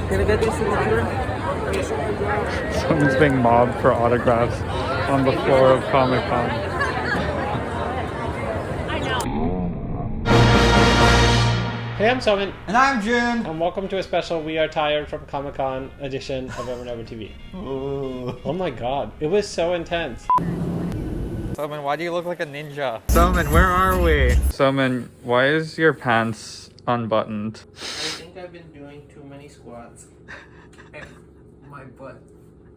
Can I get your signature? Someone's being mobbed for autographs on the floor of Comic-Con. Hey, I'm Soman. And I'm Jun. And welcome to a special We Are Tired from Comic-Con edition of EverNever TV. Ooh. Oh my god, it was so intense. Soman, why do you look like a ninja? Soman, where are we? Soman, why is your pants unbuttoned? I think I've been doing too many squats. And my butt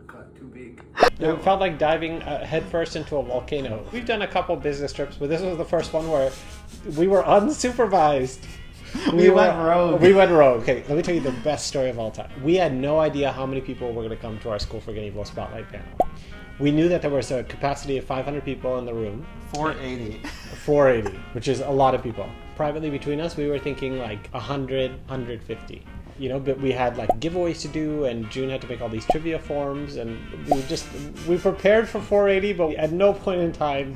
got too big. It felt like diving headfirst into a volcano. We've done a couple business trips, but this was the first one where we were unsupervised. We went rogue. We went rogue. Okay, let me tell you the best story of all time. We had no idea how many people were going to come to our School for Good and Evil Spotlight Panel. We knew that there was a capacity of 500 people in the room. 480. 480, which is a lot of people. Privately between us, we were thinking like 100, 150. You know, but we had like giveaways to do, and June had to make all these trivia forms, and we prepared for 480, but at no point in time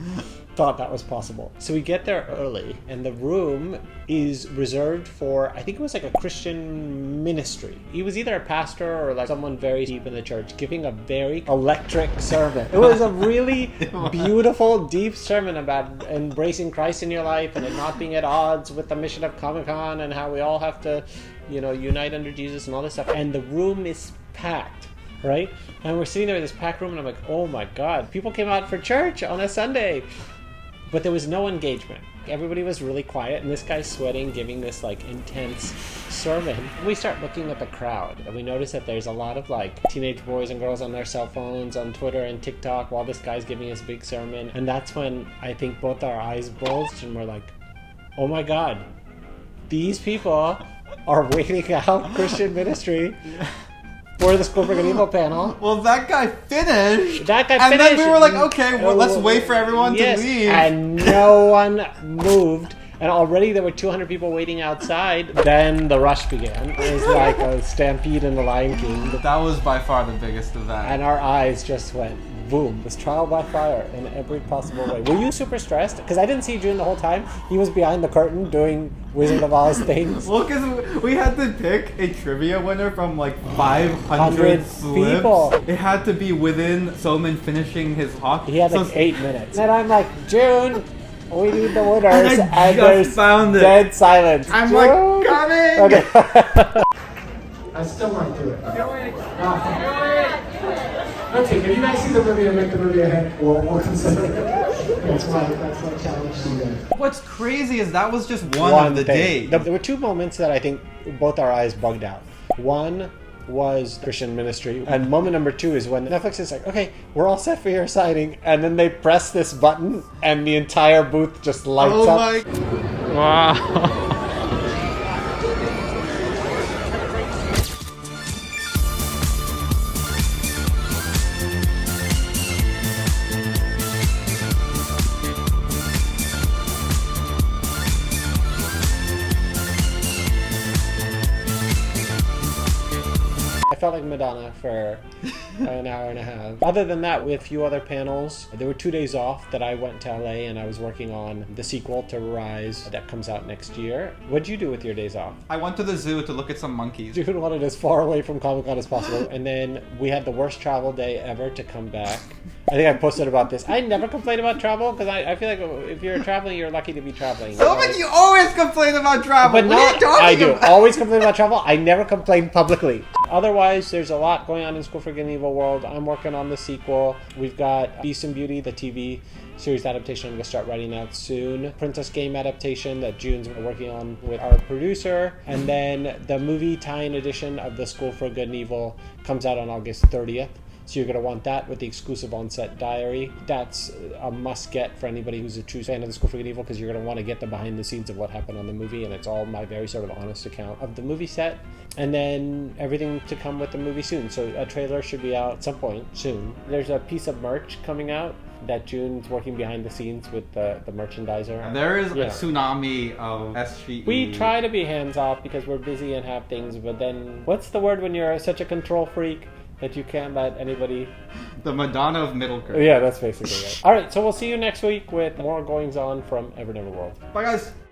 thought that was possible. So we get there early, and the room is reserved for, I think it was like a Christian ministry. He was either a pastor or like someone very deep in the church giving a very electric sermon. It was a really beautiful, deep sermon about embracing Christ in your life and it not being at odds with the mission of Comic-Con and how we all have to, you know, unite under Jesus and all this stuff. And the room is packed, right? And we're sitting there in this packed room, and I'm like, oh my God, people came out for church on a Sunday. But there was no engagement. Everybody was really quiet, and this guy's sweating, giving this like intense sermon. We start looking at the crowd, and we notice that there's a lot of like teenage boys and girls on their cell phones, on Twitter and TikTok, while this guy's giving his big sermon. And that's when I think both our eyes bulged, and we're like, oh my God, these people are waiting out Christian ministry for the School for Good and Evil panel. Well, that guy finished. And then we were like, okay, well, let's wait for everyone to leave. And no one moved. And already there were 200 people waiting outside. Then the rush began. It was like a stampede in the Lion King. That was by far the biggest event. And our eyes just went boom. It was trial by fire in every possible way. Were you super stressed? Because I didn't see June the whole time. He was behind the curtain doing Wizard of Oz things. Well, because we had to pick a trivia winner from like 500 slips. People. It had to be within Soman finishing his hockey. He had like 8 minutes. And I'm like, June, we need the winners. And I just found it. Dead silence. I'm June? like, coming! Okay. I still might do it. Okay, if you guys see the movie and make the movie ahead, we'll consider it. That's my challenge to you guys. What's crazy is that was just one of the days. There were two moments that I think both our eyes bugged out. One was Christian ministry, and moment number two is when Netflix is like, okay, we're all set for your signing, and then they press this button and the entire booth just lights up. Wow. I felt like Madonna for an hour and a half. Other than that, with a few other panels, there were 2 days off that I went to LA and I was working on the sequel to Rise that comes out next year. What'd you do with your days off? I went to the zoo to look at some monkeys. June wanted as far away from Comic-Con as possible. And then we had the worst travel day ever to come back. I think I posted about this. I never complain about travel because I feel like if you're traveling, you're lucky to be traveling. So but you always complain about travel. But what are you talking I do. about? Always complain about travel. I never complain publicly. Otherwise, there's a lot going on in School for Good and Evil world. I'm working on the sequel. We've got Beast and Beauty, the TV series adaptation I'm going to start writing out soon. Princess Game adaptation that June's working on with our producer. And then the movie tie-in edition of the School for Good and Evil comes out on August 30th. So you're going to want that with the exclusive on-set diary. That's a must-get for anybody who's a true fan of the School for Good and Evil, because you're going to want to get the behind-the-scenes of what happened on the movie, and it's all my very sort of honest account of the movie set. And then everything to come with the movie soon. So a trailer should be out at some point soon. There's a piece of merch coming out that June's working behind the scenes with the merchandiser. There is a tsunami of SGE. We try to be hands-off because we're busy and have things, but then what's the word when you're such a control freak that you can't let anybody... The Madonna of middle grade. Yeah, that's basically it. All right, so we'll see you next week with more goings-on from EverNever World. Bye, guys.